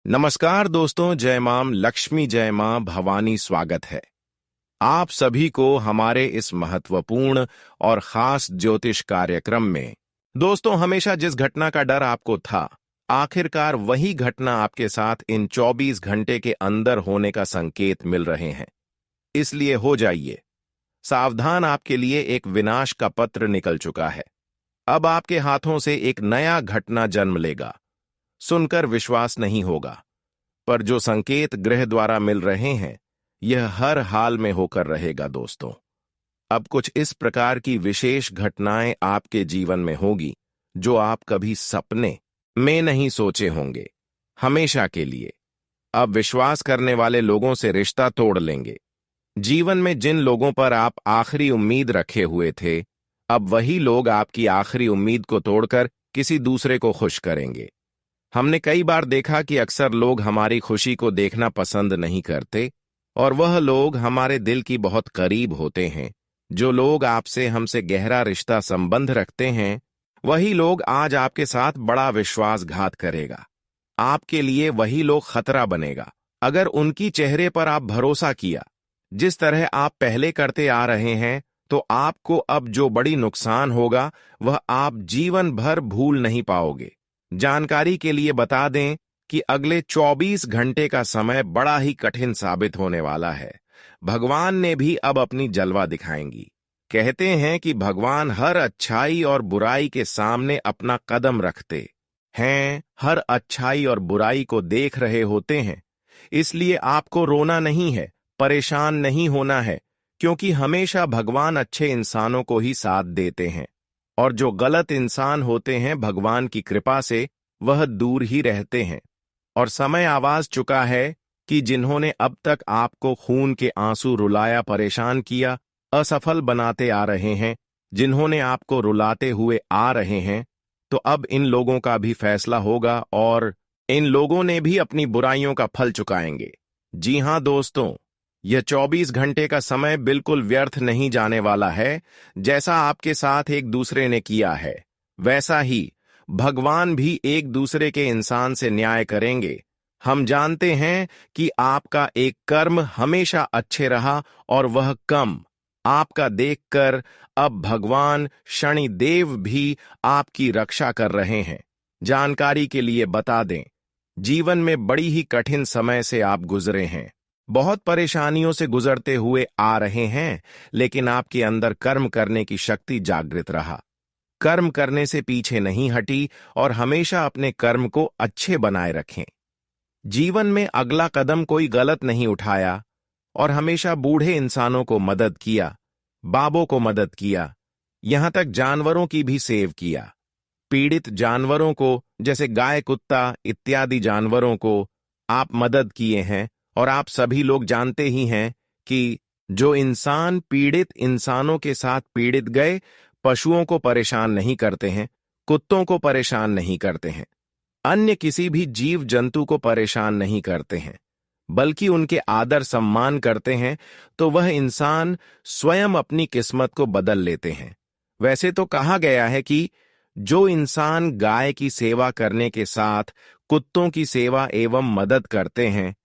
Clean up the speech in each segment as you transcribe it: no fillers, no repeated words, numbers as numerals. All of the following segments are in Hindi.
नमस्कार दोस्तों, जय मां लक्ष्मी, जय मां भवानी। स्वागत है आप सभी को हमारे इस महत्वपूर्ण और खास ज्योतिष कार्यक्रम में। दोस्तों, हमेशा जिस घटना का डर आपको था, आखिरकार वही घटना आपके साथ इन 24 घंटे के अंदर होने का संकेत मिल रहे हैं। इसलिए हो जाइए सावधान, आपके लिए एक विनाश का पत्र निकल चुका है। अब आपके हाथों से एक नया घटना जन्म लेगा। सुनकर विश्वास नहीं होगा, पर जो संकेत ग्रह द्वारा मिल रहे हैं, यह हर हाल में होकर रहेगा। दोस्तों, अब कुछ इस प्रकार की विशेष घटनाएं आपके जीवन में होगी जो आप कभी सपने में नहीं सोचे होंगे। हमेशा के लिए अब विश्वास करने वाले लोगों से रिश्ता तोड़ लेंगे। जीवन में जिन लोगों पर आप आखिरी उम्मीद रखे हुए थे, अब वही लोग आपकी आखिरी उम्मीद को तोड़कर किसी दूसरे को खुश करेंगे। हमने कई बार देखा कि अक्सर लोग हमारी खुशी को देखना पसंद नहीं करते, और वह लोग हमारे दिल की बहुत करीब होते हैं। जो लोग आपसे हमसे गहरा रिश्ता संबंध रखते हैं, वही लोग आज आपके साथ बड़ा विश्वासघात करेगा। आपके लिए वही लोग खतरा बनेगा। अगर उनकी चेहरे पर आप भरोसा किया जिस तरह आप पहले करते आ रहे हैं, तो आपको अब जो बड़ी नुकसान होगा वह आप जीवन भर भूल नहीं पाओगे। जानकारी के लिए बता दें कि अगले 24 घंटे का समय बड़ा ही कठिन साबित होने वाला है। भगवान ने भी अब अपनी जलवा दिखाएंगी। कहते हैं कि भगवान हर अच्छाई और बुराई के सामने अपना कदम रखते हैं, हर अच्छाई और बुराई को देख रहे होते हैं। इसलिए आपको रोना नहीं है, परेशान नहीं होना है, क्योंकि हमेशा भगवान अच्छे इंसानों को ही साथ देते हैं, और जो गलत इंसान होते हैं, भगवान की कृपा से वह दूर ही रहते हैं। और समय आवाज चुका है कि जिन्होंने अब तक आपको खून के आंसू रुलाया, परेशान किया, असफल बनाते आ रहे हैं, जिन्होंने आपको रुलाते हुए आ रहे हैं, तो अब इन लोगों का भी फैसला होगा और इन लोगों ने भी अपनी बुराइयों का फल चुकाएंगे। जी हां दोस्तों, यह 24 घंटे का समय बिल्कुल व्यर्थ नहीं जाने वाला है। जैसा आपके साथ एक दूसरे ने किया है, वैसा ही भगवान भी एक दूसरे के इंसान से न्याय करेंगे। हम जानते हैं कि आपका एक कर्म हमेशा अच्छे रहा, और वह कम आपका देखकर अब भगवान शनिदेव भी आपकी रक्षा कर रहे हैं। जानकारी के लिए बता दें, जीवन में बड़ी ही कठिन समय से आप गुजरे हैं, बहुत परेशानियों से गुजरते हुए आ रहे हैं, लेकिन आपके अंदर कर्म करने की शक्ति जागृत रहा। कर्म करने से पीछे नहीं हटी और हमेशा अपने कर्म को अच्छे बनाए रखें। जीवन में अगला कदम कोई गलत नहीं उठाया, और हमेशा बूढ़े इंसानों को मदद किया, बाबों को मदद किया, यहां तक जानवरों की भी सेव किया। पीड़ित जानवरों को, जैसे गाय, कुत्ता इत्यादि जानवरों को आप मदद किए हैं। और आप सभी लोग जानते ही हैं कि जो इंसान पीड़ित इंसानों के साथ पीड़ित गए, पशुओं को परेशान नहीं करते हैं, कुत्तों को परेशान नहीं करते हैं, अन्य किसी भी जीव जंतु को परेशान नहीं करते हैं, बल्कि उनके आदर सम्मान करते हैं, तो वह इंसान स्वयं अपनी किस्मत को बदल लेते हैं। वैसे तो कहा गया है कि जो इंसान गाय की सेवा करने के साथ कुत्तों की सेवा एवं मदद करते हैं,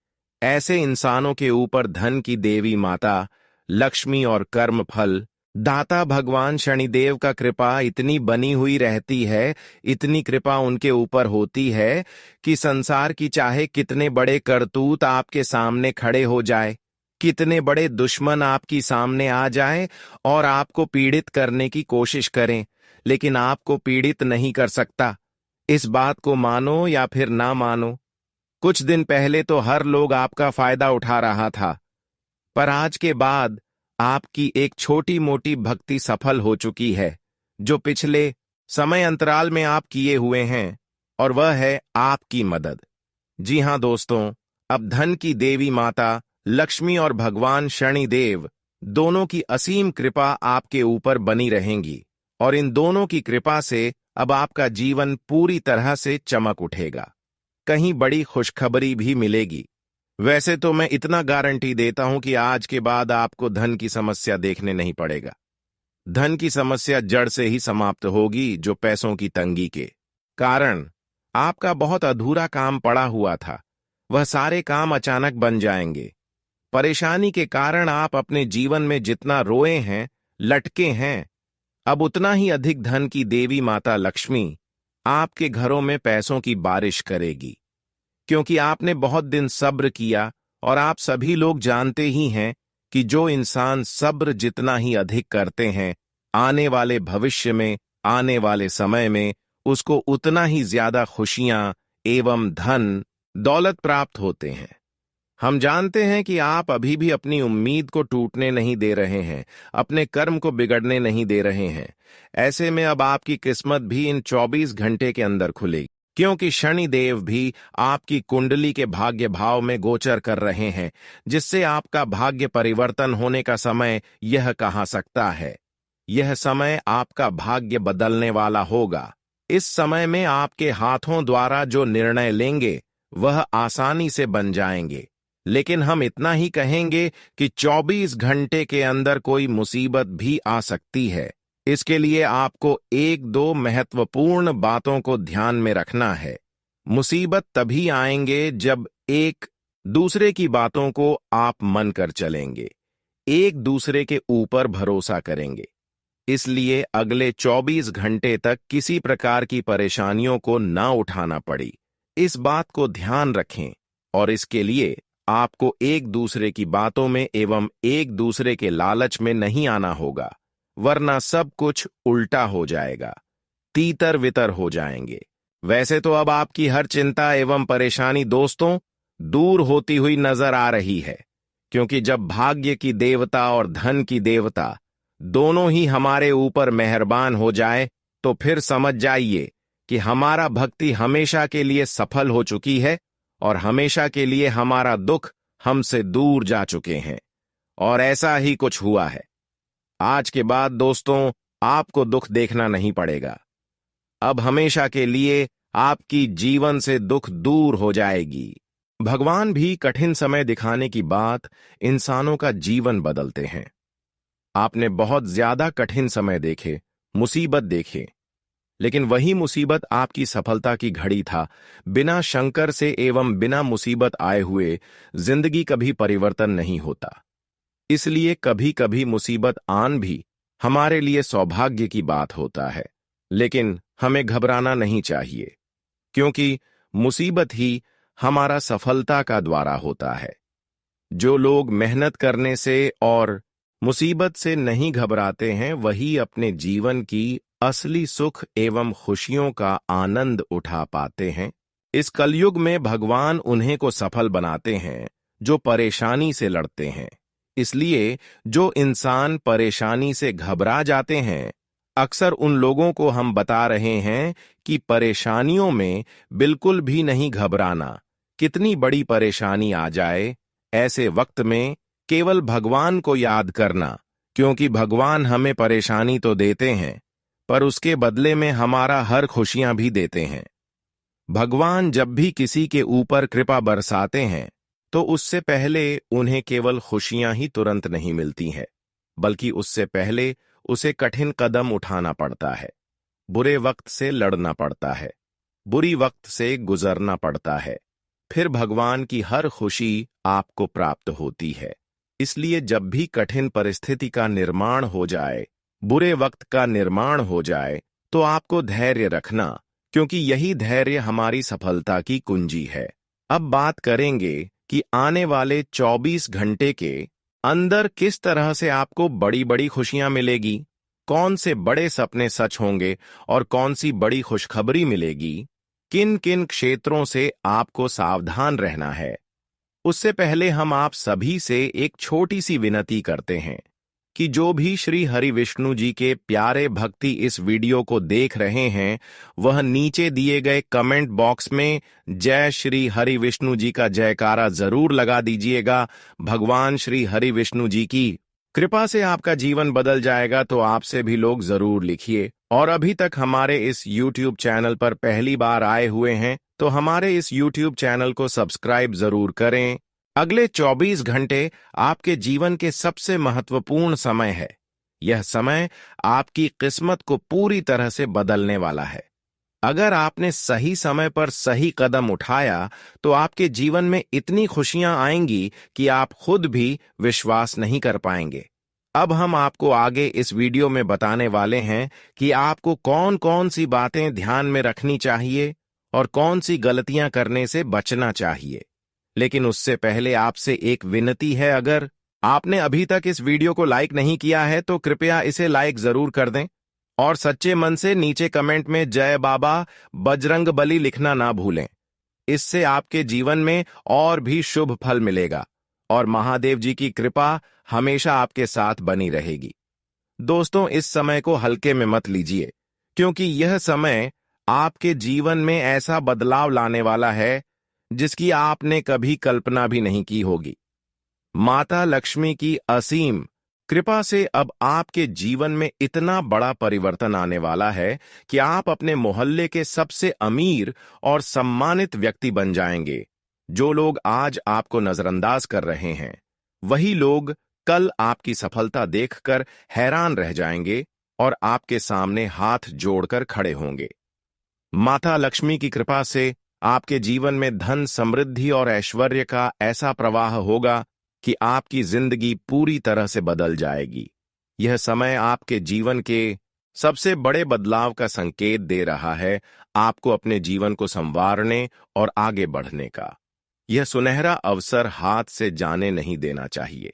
ऐसे इंसानों के ऊपर धन की देवी माता लक्ष्मी और कर्म फल दाता भगवान शनिदेव का कृपा इतनी बनी हुई रहती है, इतनी कृपा उनके ऊपर होती है कि संसार की चाहे कितने बड़े करतूत आपके सामने खड़े हो जाए, कितने बड़े दुश्मन आपकी सामने आ जाए और आपको पीड़ित करने की कोशिश करें, लेकिन आपको पीड़ित नहीं कर सकता। इस बात को मानो या फिर ना मानो, कुछ दिन पहले तो हर लोग आपका फायदा उठा रहा था, पर आज के बाद आपकी एक छोटी मोटी भक्ति सफल हो चुकी है, जो पिछले समय अंतराल में आप किए हुए हैं, और वह है आपकी मदद। जी हां दोस्तों, अब धन की देवी माता लक्ष्मी और भगवान शनिदेव दोनों की असीम कृपा आपके ऊपर बनी रहेंगी, और इन दोनों की कृपा से अब आपका जीवन पूरी तरह से चमक उठेगा। कहीं बड़ी खुशखबरी भी मिलेगी। वैसे तो मैं इतना गारंटी देता हूं कि आज के बाद आपको धन की समस्या देखने नहीं पड़ेगा। धन की समस्या जड़ से ही समाप्त होगी, जो पैसों की तंगी के कारण आपका बहुत अधूरा काम पड़ा हुआ था। वह सारे काम अचानक बन जाएंगे। परेशानी के कारण आप अपने जीवन में जितना रोए हैं, लटके हैं, अब उतना ही अधिक धन की देवी माता लक्ष्मी आपके घरों में पैसों की बारिश करेगी, क्योंकि आपने बहुत दिन सब्र किया। और आप सभी लोग जानते ही हैं कि जो इंसान सब्र जितना ही अधिक करते हैं, आने वाले भविष्य में, आने वाले समय में उसको उतना ही ज्यादा खुशियां एवं धन दौलत प्राप्त होते हैं। हम जानते हैं कि आप अभी भी अपनी उम्मीद को टूटने नहीं दे रहे हैं, अपने कर्म को बिगड़ने नहीं दे रहे हैं। ऐसे में अब आपकी किस्मत भी इन 24 घंटे के अंदर खुलेगी, क्योंकि शनिदेव भी आपकी कुंडली के भाग्य भाव में गोचर कर रहे हैं, जिससे आपका भाग्य परिवर्तन होने का समय यह कहा सकता है। यह समय आपका भाग्य बदलने वाला होगा। इस समय में आपके हाथों द्वारा जो निर्णय लेंगे वह आसानी से बन जाएंगे। लेकिन हम इतना ही कहेंगे कि 24 घंटे के अंदर कोई मुसीबत भी आ सकती है। इसके लिए आपको एक दो महत्वपूर्ण बातों को ध्यान में रखना है। मुसीबत तभी आएंगे जब एक दूसरे की बातों को आप मन कर चलेंगे, एक दूसरे के ऊपर भरोसा करेंगे। इसलिए अगले 24 घंटे तक किसी प्रकार की परेशानियों को ना उठाना पड़ी, इस बात को ध्यान रखें। और इसके लिए आपको एक दूसरे की बातों में एवं एक दूसरे के लालच में नहीं आना होगा, वरना सब कुछ उल्टा हो जाएगा, तीतर वितर हो जाएंगे। वैसे तो अब आपकी हर चिंता एवं परेशानी दोस्तों दूर होती हुई नजर आ रही है, क्योंकि जब भाग्य की देवता और धन की देवता दोनों ही हमारे ऊपर मेहरबान हो जाए तो फिर समझ जाइए कि हमारा भक्ति हमेशा के लिए सफल हो चुकी है और हमेशा के लिए हमारा दुख हमसे दूर जा चुके हैं। और ऐसा ही कुछ हुआ है। आज के बाद दोस्तों आपको दुख देखना नहीं पड़ेगा। अब हमेशा के लिए आपकी जीवन से दुख दूर हो जाएगी। भगवान भी कठिन समय दिखाने की बात इंसानों का जीवन बदलते हैं। आपने बहुत ज्यादा कठिन समय देखे, मुसीबत देखे, लेकिन वही मुसीबत आपकी सफलता की घड़ी था। बिना शंकर से एवं बिना मुसीबत आए हुए जिंदगी कभी परिवर्तन नहीं होता। इसलिए कभी कभी मुसीबत आन भी हमारे लिए सौभाग्य की बात होता है। लेकिन हमें घबराना नहीं चाहिए, क्योंकि मुसीबत ही हमारा सफलता का द्वारा होता है। जो लोग मेहनत करने से और मुसीबत से नहीं घबराते हैं, वही अपने जीवन की असली सुख एवं खुशियों का आनंद उठा पाते हैं। इस कलयुग में भगवान उन्हें को सफल बनाते हैं जो परेशानी से लड़ते हैं। इसलिए जो इंसान परेशानी से घबरा जाते हैं, अक्सर उन लोगों को हम बता रहे हैं कि परेशानियों में बिल्कुल भी नहीं घबराना। कितनी बड़ी परेशानी आ जाए, ऐसे वक्त में केवल भगवान को याद करना, क्योंकि भगवान हमें परेशानी तो देते हैं पर उसके बदले में हमारा हर खुशियां भी देते हैं। भगवान जब भी किसी के ऊपर कृपा बरसाते हैं तो उससे पहले उन्हें केवल खुशियां ही तुरंत नहीं मिलती हैं, बल्कि उससे पहले उसे कठिन कदम उठाना पड़ता है, बुरे वक्त से लड़ना पड़ता है, बुरी वक्त से गुजरना पड़ता है, फिर भगवान की हर खुशी आपको प्राप्त होती है। इसलिए जब भी कठिन परिस्थिति का निर्माण हो जाए, बुरे वक्त का निर्माण हो जाए, तो आपको धैर्य रखना, क्योंकि यही धैर्य हमारी सफलता की कुंजी है। अब बात करेंगे कि आने वाले 24 घंटे के अंदर किस तरह से आपको बड़ी बड़ी खुशियां मिलेगी, कौन से बड़े सपने सच होंगे और कौन सी बड़ी खुशखबरी मिलेगी, किन किन क्षेत्रों से आपको सावधान रहना है। उससे पहले हम आप सभी से एक छोटी सी विनती करते हैं कि जो भी श्री हरि विष्णु जी के प्यारे भक्ति इस वीडियो को देख रहे हैं, वह नीचे दिए गए कमेंट बॉक्स में जय श्री हरि विष्णु जी का जयकारा जरूर लगा दीजिएगा। भगवान श्री हरि विष्णु जी की कृपा से आपका जीवन बदल जाएगा, तो आपसे भी लोग जरूर लिखिए। और अभी तक हमारे इस YouTube चैनल पर पहली बार आए हुए हैं तो हमारे इस YouTube चैनल को सब्सक्राइब जरूर करें। अगले 24 घंटे आपके जीवन के सबसे महत्वपूर्ण समय है। यह समय आपकी किस्मत को पूरी तरह से बदलने वाला है। अगर आपने सही समय पर सही कदम उठाया तो आपके जीवन में इतनी खुशियां आएंगी कि आप खुद भी विश्वास नहीं कर पाएंगे। अब हम आपको आगे इस वीडियो में बताने वाले हैं कि आपको कौन कौन सी बातें ध्यान में रखनी चाहिए और कौन सी गलतियां करने से बचना चाहिए। लेकिन उससे पहले आपसे एक विनती है, अगर आपने अभी तक इस वीडियो को लाइक नहीं किया है तो कृपया इसे लाइक जरूर कर दें और सच्चे मन से नीचे कमेंट में जय बाबा बजरंगबली लिखना ना भूलें। इससे आपके जीवन में और भी शुभ फल मिलेगा और महादेव जी की कृपा हमेशा आपके साथ बनी रहेगी। दोस्तों, इस समय को हल्के में मत लीजिए, क्योंकि यह समय आपके जीवन में ऐसा बदलाव लाने वाला है जिसकी आपने कभी कल्पना भी नहीं की होगी। माता लक्ष्मी की असीम कृपा से अब आपके जीवन में इतना बड़ा परिवर्तन आने वाला है कि आप अपने मोहल्ले के सबसे अमीर और सम्मानित व्यक्ति बन जाएंगे। जो लोग आज आपको नजरअंदाज कर रहे हैं, वही लोग कल आपकी सफलता देखकर हैरान रह जाएंगे और आपके सामने हाथ जोड़कर खड़े होंगे। माता लक्ष्मी की कृपा से आपके जीवन में धन, समृद्धि और ऐश्वर्य का ऐसा प्रवाह होगा कि आपकी जिंदगी पूरी तरह से बदल जाएगी। यह समय आपके जीवन के सबसे बड़े बदलाव का संकेत दे रहा है, आपको अपने जीवन को संवारने और आगे बढ़ने का। यह सुनहरा अवसर हाथ से जाने नहीं देना चाहिए।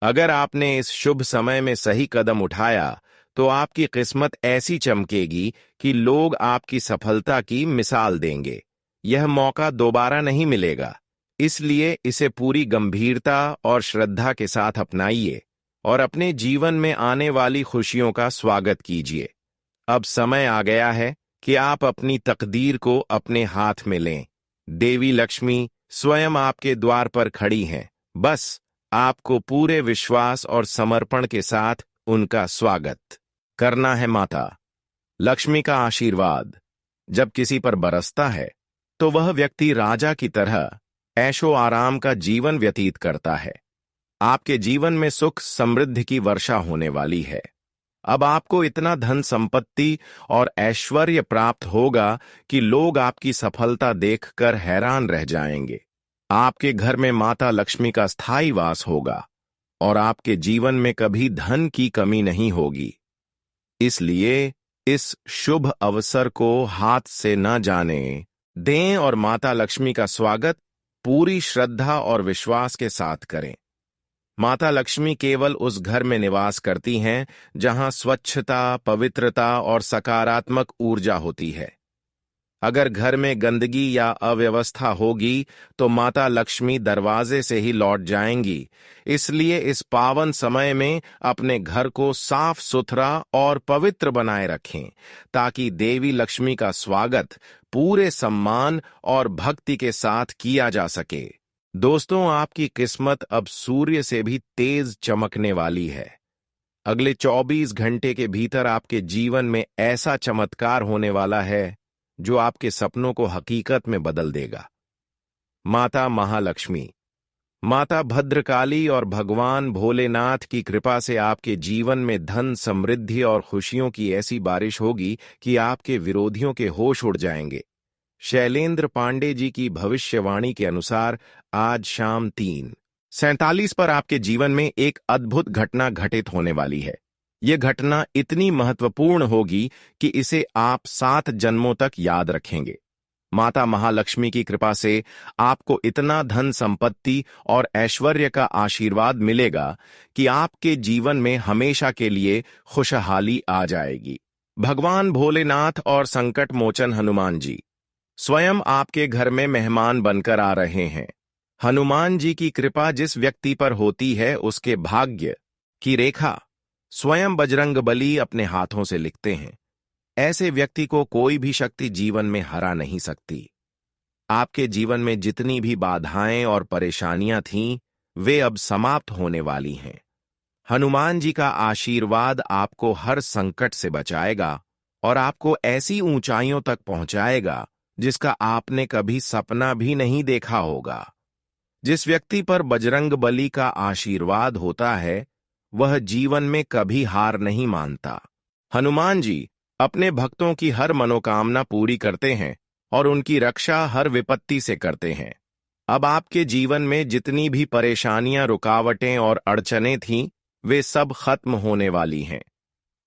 अगर आपने इस शुभ समय में सही कदम उठाया तो आपकी किस्मत ऐसी चमकेगी कि लोग आपकी सफलता की मिसाल देंगे। यह मौका दोबारा नहीं मिलेगा, इसलिए इसे पूरी गंभीरता और श्रद्धा के साथ अपनाइए और अपने जीवन में आने वाली खुशियों का स्वागत कीजिए। अब समय आ गया है कि आप अपनी तकदीर को अपने हाथ में लें। देवी लक्ष्मी स्वयं आपके द्वार पर खड़ी हैं। बस आपको पूरे विश्वास और समर्पण के साथ उनका स्वागत करना है। माता लक्ष्मी का आशीर्वाद जब किसी पर बरसता है तो वह व्यक्ति राजा की तरह ऐशो आराम का जीवन व्यतीत करता है। आपके जीवन में सुख समृद्धि की वर्षा होने वाली है। अब आपको इतना धन संपत्ति और ऐश्वर्य प्राप्त होगा कि लोग आपकी सफलता देखकर हैरान रह जाएंगे। आपके घर में माता लक्ष्मी का स्थायी वास होगा और आपके जीवन में कभी धन की कमी नहीं होगी। इसलिए इस शुभ अवसर को हाथ से न जाने दें और माता लक्ष्मी का स्वागत पूरी श्रद्धा और विश्वास के साथ करें। माता लक्ष्मी केवल उस घर में निवास करती हैं जहां स्वच्छता, पवित्रता और सकारात्मक ऊर्जा होती है। अगर घर में गंदगी या अव्यवस्था होगी तो माता लक्ष्मी दरवाजे से ही लौट जाएंगी। इसलिए इस पावन समय में अपने घर को साफ सुथरा और पवित्र बनाए रखें, ताकि देवी लक्ष्मी का स्वागत पूरे सम्मान और भक्ति के साथ किया जा सके। दोस्तों, आपकी किस्मत अब सूर्य से भी तेज चमकने वाली है। अगले 24 घंटे के भीतर आपके जीवन में ऐसा चमत्कार होने वाला है जो आपके सपनों को हकीकत में बदल देगा। माता महालक्ष्मी, माता भद्रकाली और भगवान भोलेनाथ की कृपा से आपके जीवन में धन, समृद्धि और खुशियों की ऐसी बारिश होगी कि आपके विरोधियों के होश उड़ जाएंगे। शैलेंद्र पांडे जी की भविष्यवाणी के अनुसार आज शाम 3:47 पर आपके जीवन में एक अद्भुत घटना घटित होने वाली है। यह घटना इतनी महत्वपूर्ण होगी कि इसे आप 7 जन्मों तक याद रखेंगे। माता महालक्ष्मी की कृपा से आपको इतना धन, संपत्ति और ऐश्वर्य का आशीर्वाद मिलेगा कि आपके जीवन में हमेशा के लिए खुशहाली आ जाएगी। भगवान भोलेनाथ और संकट मोचन हनुमान जी स्वयं आपके घर में मेहमान बनकर आ रहे हैं। हनुमान जी की कृपा जिस व्यक्ति पर होती है, उसके भाग्य की रेखा स्वयं बजरंगबली अपने हाथों से लिखते हैं। ऐसे व्यक्ति को कोई भी शक्ति जीवन में हरा नहीं सकती। आपके जीवन में जितनी भी बाधाएं और परेशानियां थीं, वे अब समाप्त होने वाली हैं। हनुमान जी का आशीर्वाद आपको हर संकट से बचाएगा और आपको ऐसी ऊंचाइयों तक पहुंचाएगा जिसका आपने कभी सपना भी नहीं देखा होगा। जिस व्यक्ति पर बजरंगबली का आशीर्वाद होता है, वह जीवन में कभी हार नहीं मानता। हनुमान जी अपने भक्तों की हर मनोकामना पूरी करते हैं और उनकी रक्षा हर विपत्ति से करते हैं। अब आपके जीवन में जितनी भी परेशानियां, रुकावटें और अड़चनें थीं, वे सब खत्म होने वाली हैं।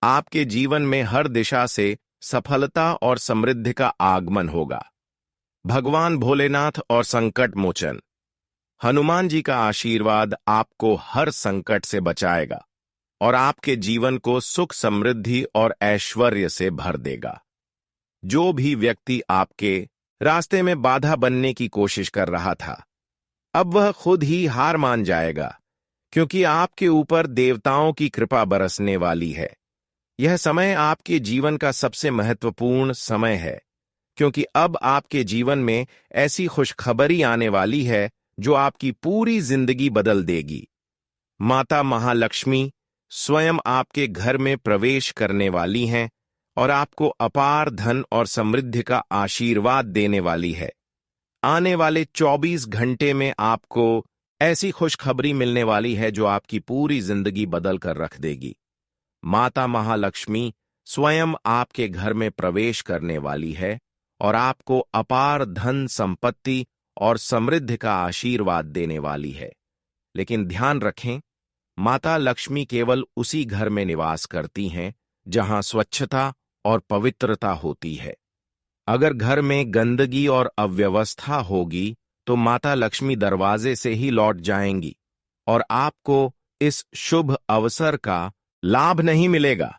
आपके जीवन में हर दिशा से सफलता और समृद्धि का आगमन होगा। भगवान भोलेनाथ और संकट मोचन हनुमान जी का आशीर्वाद आपको हर संकट से बचाएगा और आपके जीवन को सुख, समृद्धि और ऐश्वर्य से भर देगा। जो भी व्यक्ति आपके रास्ते में बाधा बनने की कोशिश कर रहा था, अब वह खुद ही हार मान जाएगा, क्योंकि आपके ऊपर देवताओं की कृपा बरसने वाली है। यह समय आपके जीवन का सबसे महत्वपूर्ण समय है, क्योंकि अब आपके जीवन में ऐसी खुशखबरी आने वाली है जो आपकी पूरी जिंदगी बदल देगी। माता महालक्ष्मी स्वयं आपके घर में प्रवेश करने वाली हैं और आपको अपार धन और समृद्धि का आशीर्वाद देने वाली है। आने वाले 24 घंटे में आपको ऐसी खुशखबरी मिलने वाली है जो आपकी पूरी जिंदगी बदल कर रख देगी। माता महालक्ष्मी स्वयं आपके घर में प्रवेश करने वाली है और आपको अपार धन, संपत्ति और समृद्धि का आशीर्वाद देने वाली है। लेकिन ध्यान रखें, माता लक्ष्मी केवल उसी घर में निवास करती हैं जहां स्वच्छता और पवित्रता होती है। अगर घर में गंदगी और अव्यवस्था होगी तो माता लक्ष्मी दरवाजे से ही लौट जाएंगी और आपको इस शुभ अवसर का लाभ नहीं मिलेगा।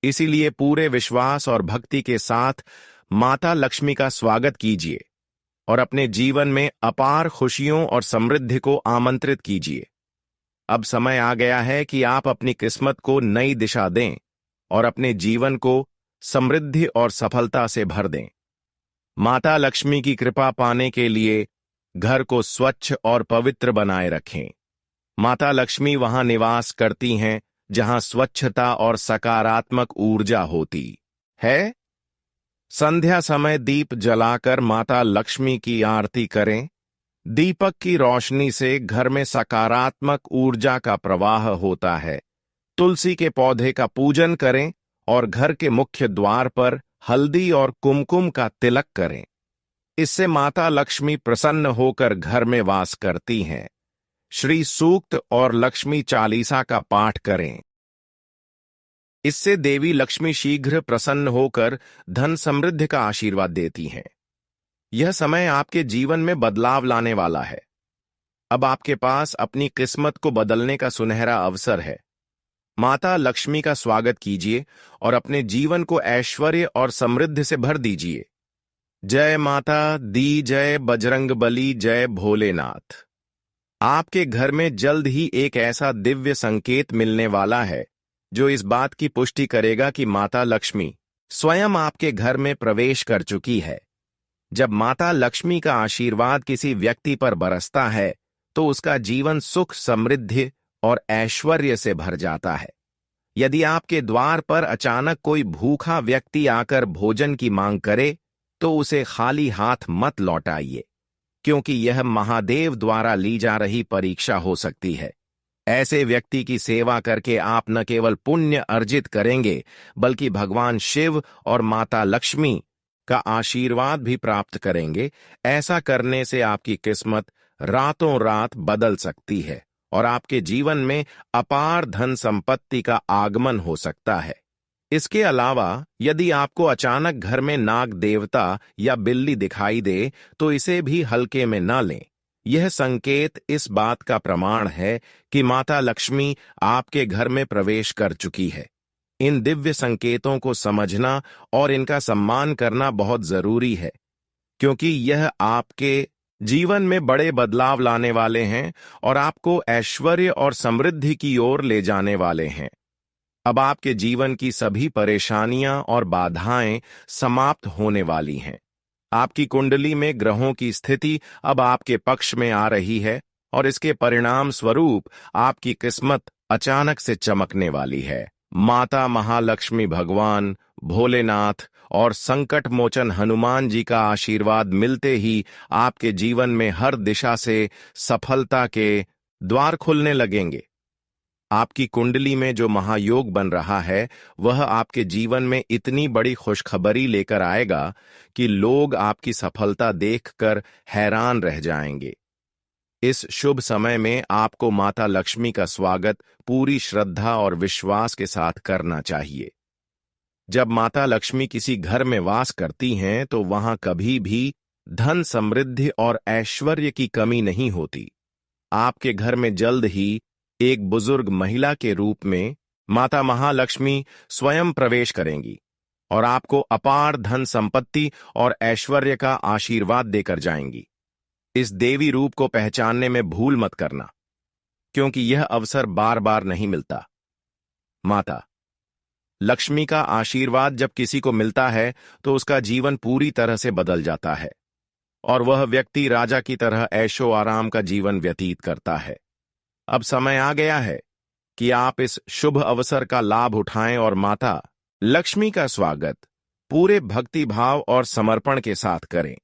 इसीलिए पूरे विश्वास और भक्ति के साथ माता लक्ष्मी का स्वागत कीजिए और अपने जीवन में अपार खुशियों और समृद्धि को आमंत्रित कीजिए। अब समय आ गया है कि आप अपनी किस्मत को नई दिशा दें और अपने जीवन को समृद्धि और सफलता से भर दें। माता लक्ष्मी की कृपा पाने के लिए घर को स्वच्छ और पवित्र बनाए रखें। माता लक्ष्मी वहां निवास करती हैं जहां स्वच्छता और सकारात्मक ऊर्जा होती है। संध्या समय दीप जलाकर माता लक्ष्मी की आरती करें। दीपक की रोशनी से घर में सकारात्मक ऊर्जा का प्रवाह होता है। तुलसी के पौधे का पूजन करें और घर के मुख्य द्वार पर हल्दी और कुमकुम का तिलक करें। इससे माता लक्ष्मी प्रसन्न होकर घर में वास करती हैं। श्री सूक्त और लक्ष्मी चालीसा का पाठ करें। इससे देवी लक्ष्मी शीघ्र प्रसन्न होकर धन समृद्धि का आशीर्वाद देती हैं। यह समय आपके जीवन में बदलाव लाने वाला है। अब आपके पास अपनी किस्मत को बदलने का सुनहरा अवसर है। माता लक्ष्मी का स्वागत कीजिए और अपने जीवन को ऐश्वर्य और समृद्धि से भर दीजिए। जय माता दी जय, बजरंगबली जय, भोलेनाथ। आपके घर में जल्द ही एक ऐसा दिव्य संकेत मिलने वाला है जो इस बात की पुष्टि करेगा कि माता लक्ष्मी स्वयं आपके घर में प्रवेश कर चुकी है। जब माता लक्ष्मी का आशीर्वाद किसी व्यक्ति पर बरसता है तो उसका जीवन सुख, समृद्धि और ऐश्वर्य से भर जाता है। यदि आपके द्वार पर अचानक कोई भूखा व्यक्ति आकर भोजन की मांग करे तो उसे खाली हाथ मत लौटाइए, क्योंकि यह महादेव द्वारा ली जा रही परीक्षा हो सकती है। ऐसे व्यक्ति की सेवा करके आप न केवल पुण्य अर्जित करेंगे बल्कि भगवान शिव और माता लक्ष्मी का आशीर्वाद भी प्राप्त करेंगे। ऐसा करने से आपकी किस्मत रातों रात बदल सकती है और आपके जीवन में अपार धन संपत्ति का आगमन हो सकता है। इसके अलावा यदि आपको अचानक घर में नाग देवता या बिल्ली दिखाई दे तो इसे भी हल्के में न लें। यह संकेत इस बात का प्रमाण है कि माता लक्ष्मी आपके घर में प्रवेश कर चुकी है। इन दिव्य संकेतों को समझना और इनका सम्मान करना बहुत जरूरी है, क्योंकि यह आपके जीवन में बड़े बदलाव लाने वाले हैं और आपको ऐश्वर्य और समृद्धि की ओर ले जाने वाले हैं। अब आपके जीवन की सभी परेशानियां और बाधाएं समाप्त होने वाली हैं। आपकी कुंडली में ग्रहों की स्थिति अब आपके पक्ष में आ रही है और इसके परिणाम स्वरूप आपकी किस्मत अचानक से चमकने वाली है। माता महालक्ष्मी, भगवान भोलेनाथ और संकट मोचन हनुमान जी का आशीर्वाद मिलते ही आपके जीवन में हर दिशा से सफलता के द्वार खुलने लगेंगे। आपकी कुंडली में जो महायोग बन रहा है वह आपके जीवन में इतनी बड़ी खुशखबरी लेकर आएगा कि लोग आपकी सफलता देखकर हैरान रह जाएंगे। इस शुभ समय में आपको माता लक्ष्मी का स्वागत पूरी श्रद्धा और विश्वास के साथ करना चाहिए। जब माता लक्ष्मी किसी घर में वास करती हैं तो वहां कभी भी धन, समृद्धि और ऐश्वर्य की कमी नहीं होती। आपके घर में जल्द ही एक बुजुर्ग महिला के रूप में माता महालक्ष्मी स्वयं प्रवेश करेंगी और आपको अपार धन संपत्ति और ऐश्वर्य का आशीर्वाद देकर जाएंगी। इस देवी रूप को पहचानने में भूल मत करना, क्योंकि यह अवसर बार बार नहीं मिलता। माता लक्ष्मी का आशीर्वाद जब किसी को मिलता है तो उसका जीवन पूरी तरह से बदल जाता है और वह व्यक्ति राजा की तरह ऐशो आराम का जीवन व्यतीत करता है। अब समय आ गया है कि आप इस शुभ अवसर का लाभ उठाएं और माता लक्ष्मी का स्वागत पूरे भक्ति भाव और समर्पण के साथ करें।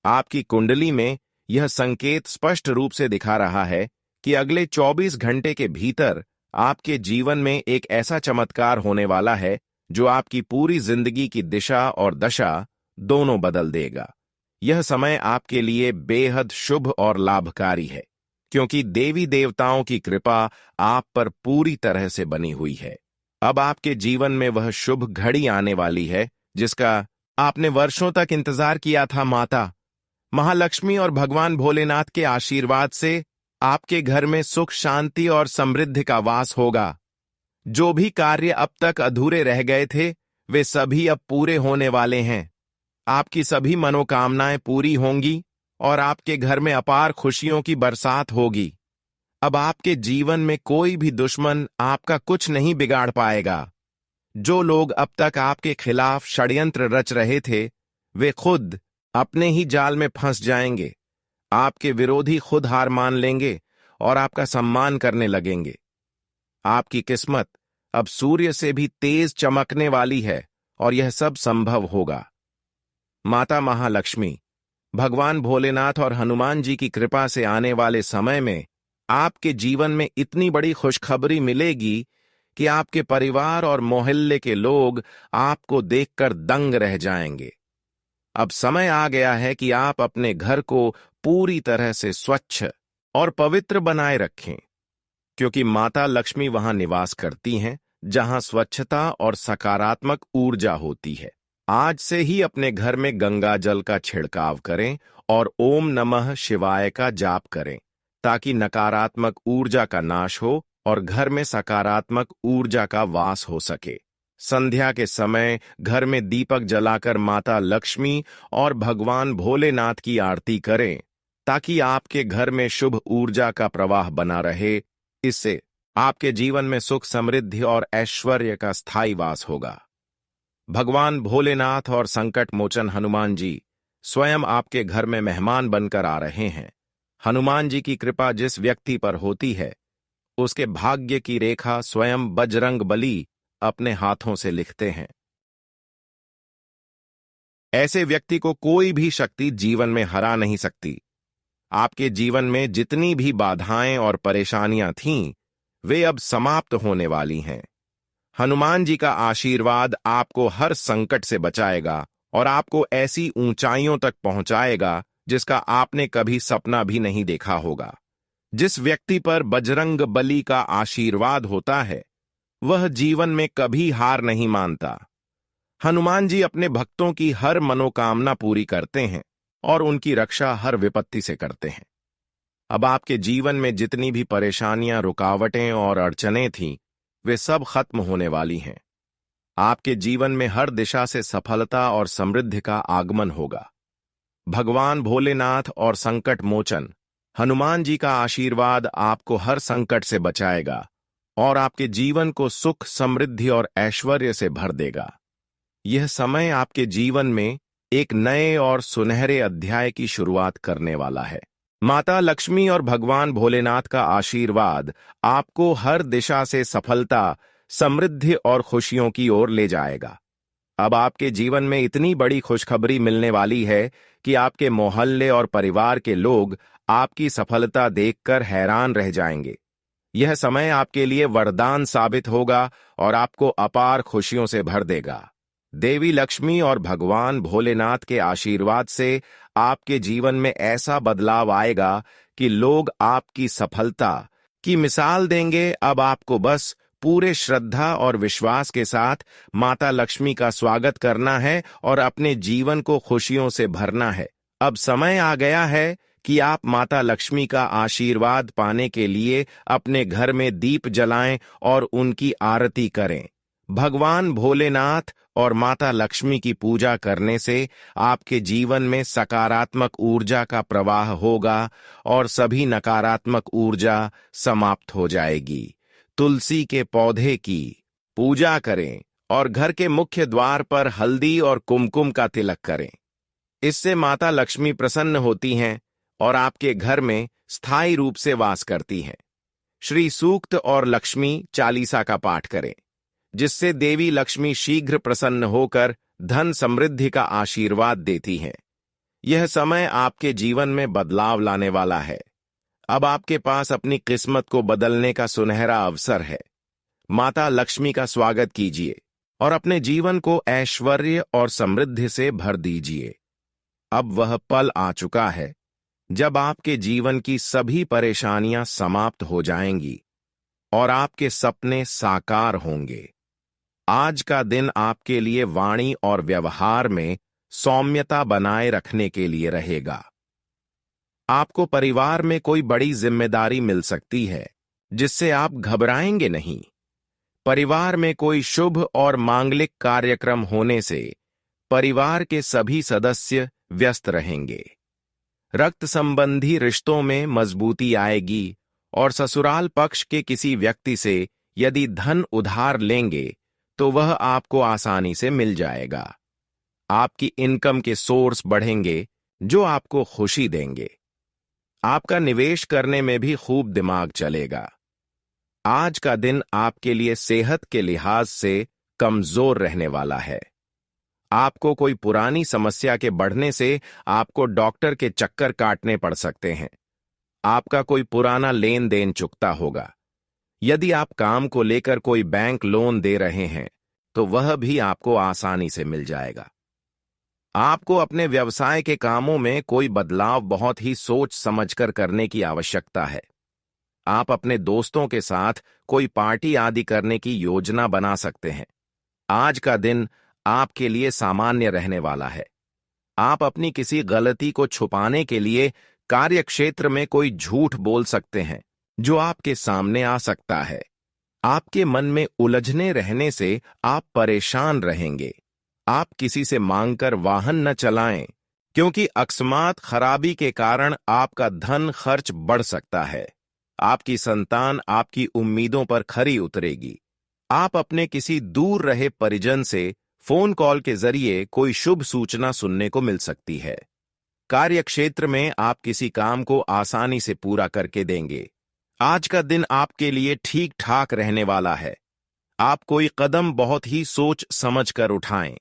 आपकी कुंडली में यह संकेत स्पष्ट रूप से दिखा रहा है कि अगले 24 घंटे के भीतर आपके जीवन में एक ऐसा चमत्कार होने वाला है जो आपकी पूरी जिंदगी की दिशा और दशा दोनों बदल देगा। यह समय आपके लिए बेहद शुभ और लाभकारी है, क्योंकि देवी देवताओं की कृपा आप पर पूरी तरह से बनी हुई है। अब आपके जीवन में वह शुभ घड़ी आने वाली है जिसका आपने वर्षों तक इंतजार किया था। माता महालक्ष्मी और भगवान भोलेनाथ के आशीर्वाद से आपके घर में सुख, शांति और समृद्धि का वास होगा। जो भी कार्य अब तक अधूरे रह गए थे वे सभी अब पूरे होने वाले हैं। आपकी सभी मनोकामनाएं पूरी होंगी और आपके घर में अपार खुशियों की बरसात होगी। अब आपके जीवन में कोई भी दुश्मन आपका कुछ नहीं बिगाड़ पाएगा। जो लोग अब तक आपके खिलाफ षड्यंत्र रच रहे थे वे खुद अपने ही जाल में फंस जाएंगे। आपके विरोधी खुद हार मान लेंगे और आपका सम्मान करने लगेंगे। आपकी किस्मत अब सूर्य से भी तेज चमकने वाली है और यह सब संभव होगा। माता महालक्ष्मी, भगवान भोलेनाथ और हनुमान जी की कृपा से आने वाले समय में आपके जीवन में इतनी बड़ी खुशखबरी मिलेगी कि आपके परिवार और मोहल्ले के लोग आपको देखकर दंग रह जाएंगे। अब समय आ गया है कि आप अपने घर को पूरी तरह से स्वच्छ और पवित्र बनाए रखें, क्योंकि माता लक्ष्मी वहां निवास करती हैं जहां स्वच्छता और सकारात्मक ऊर्जा होती है। आज से ही अपने घर में गंगा जल का छिड़काव करें और ओम नमः शिवाय का जाप करें, ताकि नकारात्मक ऊर्जा का नाश हो और घर में सकारात्मक ऊर्जा का वास हो सके। संध्या के समय घर में दीपक जलाकर माता लक्ष्मी और भगवान भोलेनाथ की आरती करें, ताकि आपके घर में शुभ ऊर्जा का प्रवाह बना रहे। इससे आपके जीवन में सुख, समृद्धि और ऐश्वर्य का स्थायी वास होगा। भगवान भोलेनाथ और संकट मोचन हनुमान जी स्वयं आपके घर में मेहमान बनकर आ रहे हैं। हनुमान जी की कृपा जिस व्यक्ति पर होती है उसके भाग्य की रेखा स्वयं बजरंग बली अपने हाथों से लिखते हैं। ऐसे व्यक्ति को कोई भी शक्ति जीवन में हरा नहीं सकती। आपके जीवन में जितनी भी बाधाएं और परेशानियां थीं, वे अब समाप्त होने वाली हैं। हनुमान जी का आशीर्वाद आपको हर संकट से बचाएगा और आपको ऐसी ऊंचाइयों तक पहुंचाएगा जिसका आपने कभी सपना भी नहीं देखा होगा। जिस व्यक्ति पर बजरंग बली का आशीर्वाद होता है वह जीवन में कभी हार नहीं मानता। हनुमान जी अपने भक्तों की हर मनोकामना पूरी करते हैं और उनकी रक्षा हर विपत्ति से करते हैं। अब आपके जीवन में जितनी भी परेशानियां, रुकावटें और अड़चनें थीं, वे सब खत्म होने वाली हैं। आपके जीवन में हर दिशा से सफलता और समृद्धि का आगमन होगा। भगवान भोलेनाथ और संकट मोचन हनुमान जी का आशीर्वाद आपको हर संकट से बचाएगा और आपके जीवन को सुख, समृद्धि और ऐश्वर्य से भर देगा। यह समय आपके जीवन में एक नए और सुनहरे अध्याय की शुरुआत करने वाला है। माता लक्ष्मी और भगवान भोलेनाथ का आशीर्वाद आपको हर दिशा से सफलता, समृद्धि और खुशियों की ओर ले जाएगा। अब आपके जीवन में इतनी बड़ी खुशखबरी मिलने वाली है कि आपके मोहल्ले और परिवार के लोग आपकी सफलता देखकर हैरान रह जाएंगे। यह समय आपके लिए वरदान साबित होगा और आपको अपार खुशियों से भर देगा। देवी लक्ष्मी और भगवान भोलेनाथ के आशीर्वाद से आपके जीवन में ऐसा बदलाव आएगा कि लोग आपकी सफलता की मिसाल देंगे। अब आपको बस पूरे श्रद्धा और विश्वास के साथ माता लक्ष्मी का स्वागत करना है और अपने जीवन को खुशियों से भरना है। अब समय आ गया है कि आप माता लक्ष्मी का आशीर्वाद पाने के लिए अपने घर में दीप जलाएं और उनकी आरती करें। भगवान भोलेनाथ और माता लक्ष्मी की पूजा करने से आपके जीवन में सकारात्मक ऊर्जा का प्रवाह होगा और सभी नकारात्मक ऊर्जा समाप्त हो जाएगी। तुलसी के पौधे की पूजा करें और घर के मुख्य द्वार पर हल्दी और कुमकुम का तिलक करें। इससे माता लक्ष्मी प्रसन्न होती हैं और आपके घर में स्थायी रूप से वास करती हैं। श्री सूक्त और लक्ष्मी चालीसा का पाठ करें, जिससे देवी लक्ष्मी शीघ्र प्रसन्न होकर धन समृद्धि का आशीर्वाद देती हैं। यह समय आपके जीवन में बदलाव लाने वाला है। अब आपके पास अपनी किस्मत को बदलने का सुनहरा अवसर है। माता लक्ष्मी का स्वागत कीजिए और अपने जीवन को ऐश्वर्य और समृद्धि से भर दीजिए। अब वह पल आ चुका है जब आपके जीवन की सभी परेशानियां समाप्त हो जाएंगी और आपके सपने साकार होंगे। आज का दिन आपके लिए वाणी और व्यवहार में सौम्यता बनाए रखने के लिए रहेगा। आपको परिवार में कोई बड़ी जिम्मेदारी मिल सकती है, जिससे आप घबराएंगे नहीं। परिवार में कोई शुभ और मांगलिक कार्यक्रम होने से परिवार के सभी सदस्य व्यस्त रहेंगे। रक्त संबंधी रिश्तों में मजबूती आएगी और ससुराल पक्ष के किसी व्यक्ति से यदि धन उधार लेंगे तो वह आपको आसानी से मिल जाएगा। आपकी इनकम के सोर्स बढ़ेंगे जो आपको खुशी देंगे। आपका निवेश करने में भी खूब दिमाग चलेगा। आज का दिन आपके लिए सेहत के लिहाज से कमजोर रहने वाला है। आपको कोई पुरानी समस्या के बढ़ने से आपको डॉक्टर के चक्कर काटने पड़ सकते हैं। आपका कोई पुराना लेन देन चुकता होगा। यदि आप काम को लेकर कोई बैंक लोन दे रहे हैं तो वह भी आपको आसानी से मिल जाएगा। आपको अपने व्यवसाय के कामों में कोई बदलाव बहुत ही सोच समझकर करने की आवश्यकता है। आप अपने दोस्तों के साथ कोई पार्टी आदि करने की योजना बना सकते हैं। आज का दिन आपके लिए सामान्य रहने वाला है। आप अपनी किसी गलती को छुपाने के लिए कार्यक्षेत्र में कोई झूठ बोल सकते हैं जो आपके सामने आ सकता है। आपके मन में उलझने रहने से आप परेशान रहेंगे। आप किसी से मांगकर वाहन न चलाएं, क्योंकि अकस्मात खराबी के कारण आपका धन खर्च बढ़ सकता है। आपकी संतान आपकी उम्मीदों पर खरी उतरेगी। आप अपने किसी दूर रहे परिजन से फोन कॉल के जरिए कोई शुभ सूचना सुनने को मिल सकती है। कार्यक्षेत्र में आप किसी काम को आसानी से पूरा करके देंगे। आज का दिन आपके लिए ठीक ठाक रहने वाला है। आप कोई कदम बहुत ही सोच समझ कर उठाएं।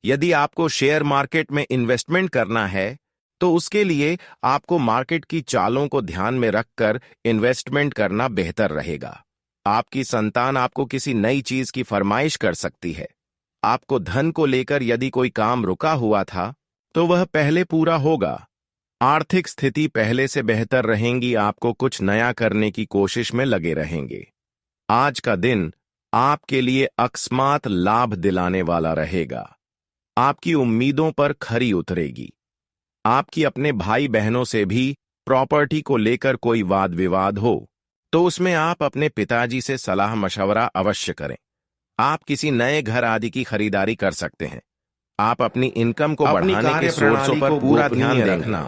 यदि आपको शेयर मार्केट में इन्वेस्टमेंट करना है तो उसके लिए आपको मार्केट की चालों को ध्यान में रखकर इन्वेस्टमेंट करना बेहतर रहेगा। आपकी संतान आपको किसी नई चीज की फरमाइश कर सकती है। आपको धन को लेकर यदि कोई काम रुका हुआ था तो वह पहले पूरा होगा। आर्थिक स्थिति पहले से बेहतर रहेंगी। आपको कुछ नया करने की कोशिश में लगे रहेंगे। आज का दिन आपके लिए अकस्मात लाभ दिलाने वाला रहेगा। आपकी उम्मीदों पर खरी उतरेगी। आपकी अपने भाई बहनों से भी प्रॉपर्टी को लेकर कोई वाद विवाद हो तो उसमें आप अपने पिताजी से सलाह मशवरा अवश्य करें। आप किसी नए घर आदि की खरीदारी कर सकते हैं। आप अपनी इनकम को बढ़ाने के सोर्सों पर पूरा ध्यान रखना।